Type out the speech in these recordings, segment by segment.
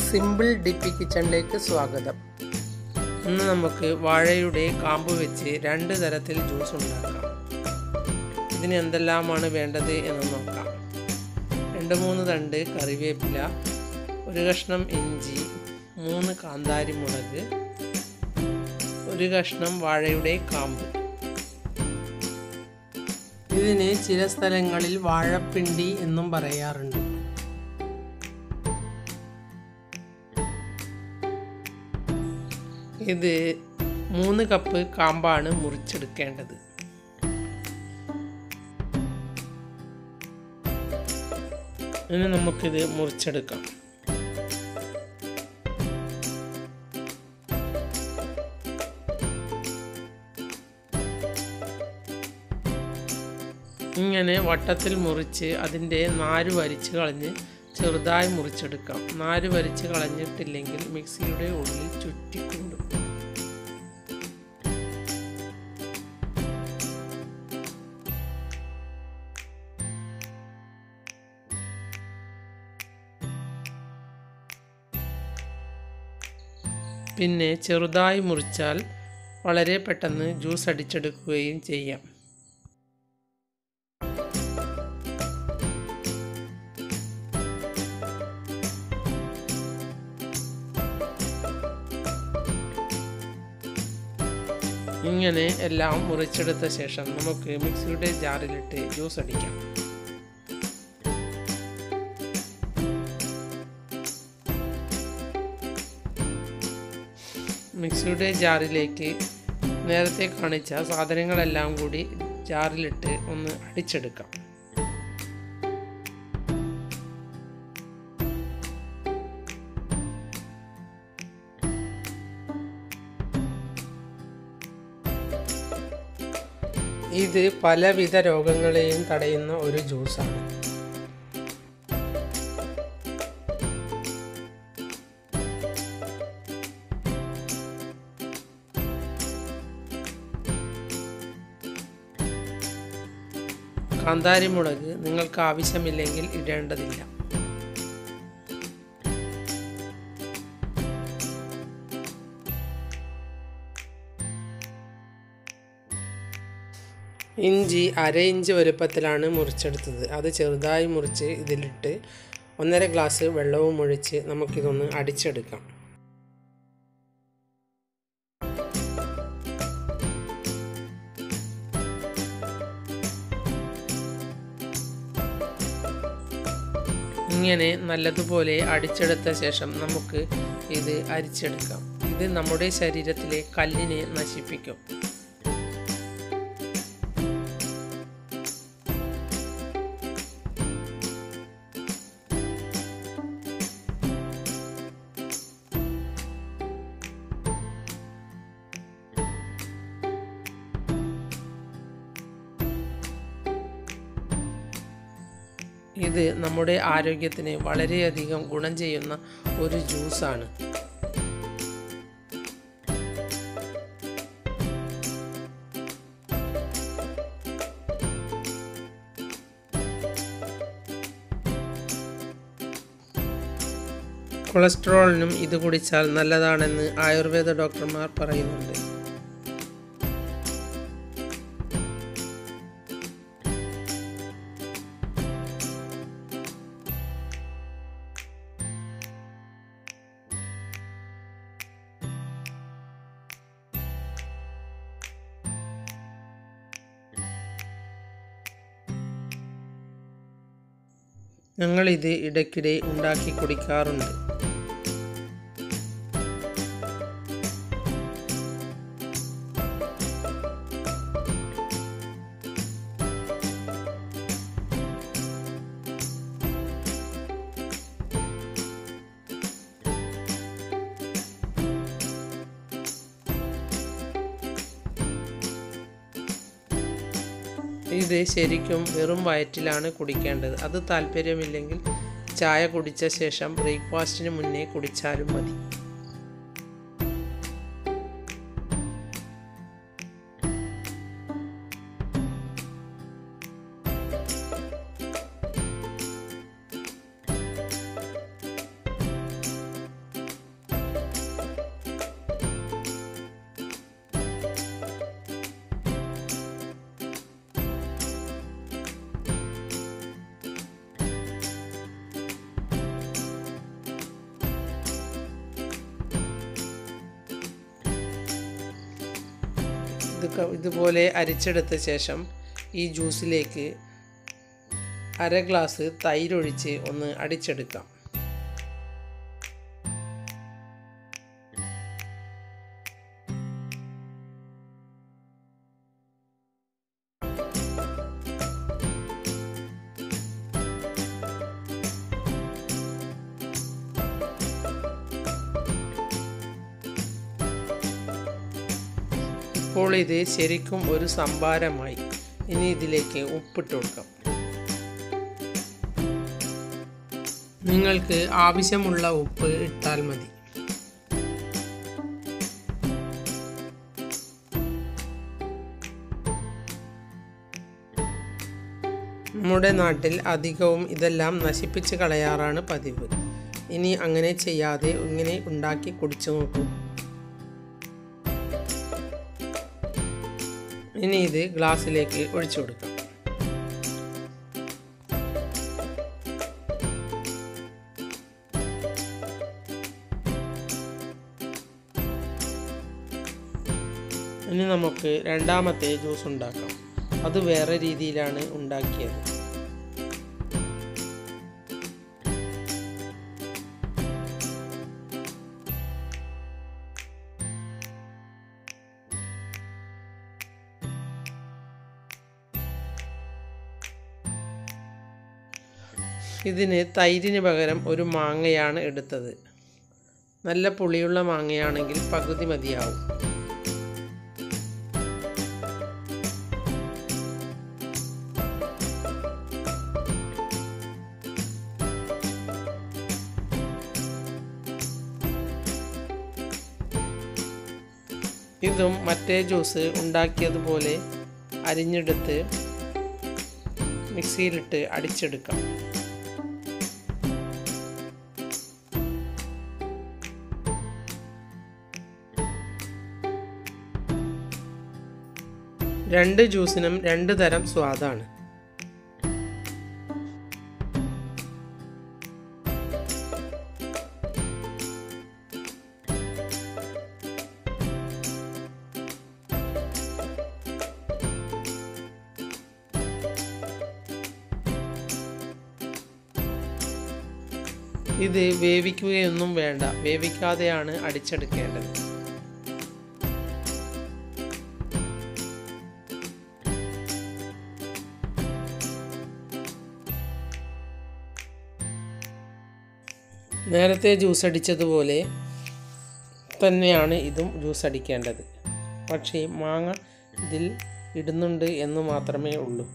Simple ഡിപ്പി കിച്ചണിലേക്ക് സ്വാഗതം. ഇന്ന് നമുക്ക് വാഴയുടെ കാമ്പ് വെച്ച് 2 തരത്തിൽ ജ്യൂസ് ഉണ്ടാക്കാം. ഇതിന് എന്തെല്ലാമാണ് വേണ്ടത് എന്ന് നോക്കാം. 2-3 തണ്ട് കറിവേപ്പില, 1 കഷ്ണം ഇഞ്ചി, 3 കാന്താരി മുളക്, 1 കഷ്ണം വാഴയുടെ കാമ്പ്. ഇതിന് ചില സ്ഥലങ്ങളിൽ വാഴപ്പിണ്ടി എന്നും പറയാറുണ്ട്. ഇത് 3 കപ്പ് കാമ്പാണ് മുറിച്ചെടുക്കേണ്ടത്. ഇനി നമുക്കിത് മുറിച്ചെടുക്കാം. ഇങ്ങനെ വട്ടത്തിൽ മുറിച്ച് അതിൻ്റെ നാര് വലിച്ച് കളഞ്ഞ് ചെറുതായി മുറിച്ചെടുക്കാം. നാര് വലിച്ച് കളഞ്ഞിട്ടില്ലെങ്കിൽ മിക്സിയുടെ ഉള്ളിൽ ചുറ്റിക്കൂടും. പിന്നെ ചെറുതായി മുറിച്ചാൽ വളരെ പെട്ടെന്ന് ജ്യൂസ് അടിച്ചെടുക്കുകയും ചെയ്യാം. ഇങ്ങനെ എല്ലാം മുറിച്ചെടുത്ത ശേഷം നമുക്ക് മിക്സിയുടെ ജാറിലിട്ട് ജ്യൂസ് അടിക്കാം. മിക്സിയുടെ ജാറിലേക്ക് നേരത്തെ കാണിച്ച സാധനങ്ങളെല്ലാം കൂടി ജാറിലിട്ട് ഒന്ന് അടിച്ചെടുക്കാം. ഇത് പലവിധ രോഗങ്ങളെയും തടയുന്ന ഒരു ജ്യൂസാണ്. കാന്താരി മുളക് നിങ്ങൾക്ക് ആവശ്യമില്ലെങ്കിൽ ഇടേണ്ടതില്ല. ഇഞ്ചി 1/2 ഇഞ്ച് വലുപ്പത്തിലാണ് മുറിച്ചെടുത്തത്. അത് ചെറുതായി മുറിച്ച് ഇതിലിട്ട് 1.5 ഗ്ലാസ് വെള്ളവും ഒഴിച്ച് നമുക്കിതൊന്ന് അടിച്ചെടുക്കാം. ഇങ്ങനെ നല്ലതുപോലെ അടിച്ചെടുത്ത ശേഷം നമുക്ക് ഇത് അരിച്ചെടുക്കാം. ഇത് നമ്മുടെ ശരീരത്തിലെ കല്ലിനെ നശിപ്പിക്കും. ഇത് നമ്മുടെ ആരോഗ്യത്തിന് വളരെയധികം ഗുണം ചെയ്യുന്ന ഒരു ജ്യൂസാണ്. കൊളസ്ട്രോളിനും ഇത് കുടിച്ചാൽ നല്ലതാണെന്ന് ആയുർവേദ ഡോക്ടർമാർ പറയുന്നുണ്ട്. ഞങ്ങളിത് ഇടയ്ക്കിടെ ഉണ്ടാക്കി കുടിക്കാറുണ്ട്. ഇത് ശരിക്കും വെറും വയറ്റിലാണ് കുടിക്കേണ്ടത്. അത് താല്പര്യമില്ലെങ്കിൽ ചായ കുടിച്ച ശേഷം ബ്രേക്ക്ഫാസ്റ്റിന് മുന്നേ കുടിച്ചാലും മതി. ഇതുപോലെ അരിച്ചെടുത്ത ശേഷം ഈ ജ്യൂസിലേക്ക് അര ഗ്ലാസ് തൈരൊഴിച്ച് ഒന്ന് അടിച്ചെടുക്കാം. ഇപ്പോൾ ഇത് ശരിക്കും ഒരു സംഭാരമായി. ഇനി ഇതിലേക്ക് ഉപ്പിട്ട് കൊടുക്കാം. നിങ്ങൾക്ക് ആവശ്യമുള്ള ഉപ്പ് ഇട്ടാൽ മതി. നമ്മുടെ നാട്ടിൽ അധികവും ഇതെല്ലാം നശിപ്പിച്ച് കളയാറാണ് പതിവ്. ഇനി അങ്ങനെ ചെയ്യാതെ ഇങ്ങനെ ഉണ്ടാക്കി കുടിച്ചു നോക്കൂ. ഇനി ഇത് ഗ്ലാസ്സിലേക്ക് ഒഴിച്ചു കൊടുക്കാം. ഇനി നമുക്ക് രണ്ടാമത്തെ ജ്യൂസ് ഉണ്ടാക്കാം. അത് വേറെ രീതിയിലാണ് ഉണ്ടാക്കിയത്. ഇതിന് തൈരിന് പകരം ഒരു മാങ്ങയാണ് എടുത്തത്. നല്ല പുളിയുള്ള മാങ്ങയാണെങ്കിൽ പകുതി മതിയാവും. ഇതും മറ്റേ ജ്യൂസ് ഉണ്ടാക്കിയതുപോലെ അരിഞ്ഞെടുത്ത് മിക്സിയിലിട്ട് അടിച്ചെടുക്കാം. രണ്ട് ജ്യൂസിനും രണ്ട് തരം സ്വാദാണ്. ഇത് വേവിക്കുകയൊന്നും വേണ്ട, വേവിക്കാതെയാണ് അടിച്ചെടുക്കേണ്ടത്. നേരത്തെ ജ്യൂസ് അടിച്ചതുപോലെ തന്നെയാണ് ഇതും ജ്യൂസ് അടിക്കേണ്ടത്. പക്ഷേ മാങ്ങ ഇതിൽ ഇടുന്നുണ്ട് എന്ന് മാത്രമേ ഉള്ളൂ.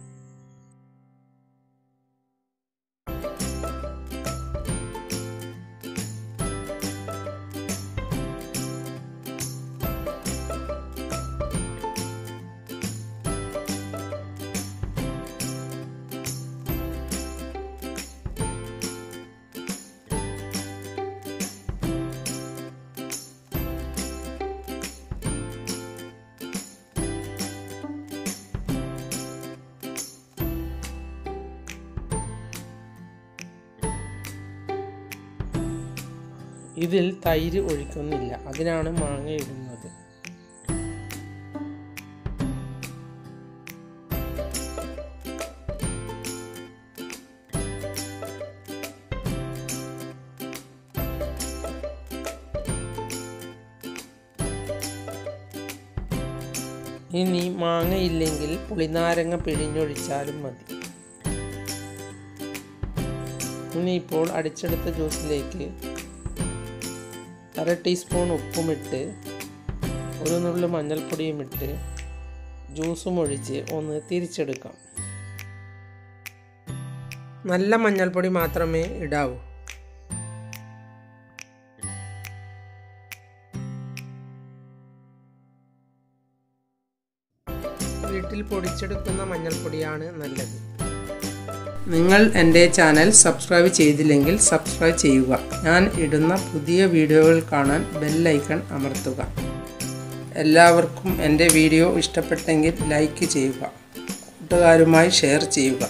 ഇതിൽ തൈര് ഒഴിക്കുന്നില്ല, അതിനാണ് മാങ്ങ ഇടുന്നത്. ഇനി മാങ്ങയില്ലെങ്കിൽ പുളിനാരങ്ങ പിഴിഞ്ഞൊഴിച്ചാലും മതി. ഇനിയിപ്പോൾ അടിച്ചെടുത്ത ജ്യൂസിലേക്ക് അര ടീസ്പൂൺ ഉപ്പുമിട്ട് ഒരു നുള്ളു മഞ്ഞൾപ്പൊടിയും ഇട്ട് ജ്യൂസും ഒഴിച്ച് ഒന്ന് തിരിച്ചെടുക്കാം. നല്ല മഞ്ഞൾപ്പൊടി മാത്രമേ ഇടാവൂ. വീട്ടിൽ പൊടിച്ചെടുക്കുന്ന മഞ്ഞൾപ്പൊടിയാണ് നല്ലത്. നിങ്ങൾ എൻ്റെ ചാനൽ സബ്സ്ക്രൈബ് ചെയ്തില്ലെങ്കിൽ സബ്സ്ക്രൈബ് ചെയ്യുക. ഞാൻ ഇടുന്ന പുതിയ വീഡിയോകൾ കാണാൻ ബെൽ ഐക്കൺ അമർത്തുക. എല്ലാവർക്കും എൻ്റെ വീഡിയോ ഇഷ്ടപ്പെട്ടെങ്കിൽ ലൈക്ക് ചെയ്യുക, കൂട്ടുകാരുമായി ഷെയർ ചെയ്യുക.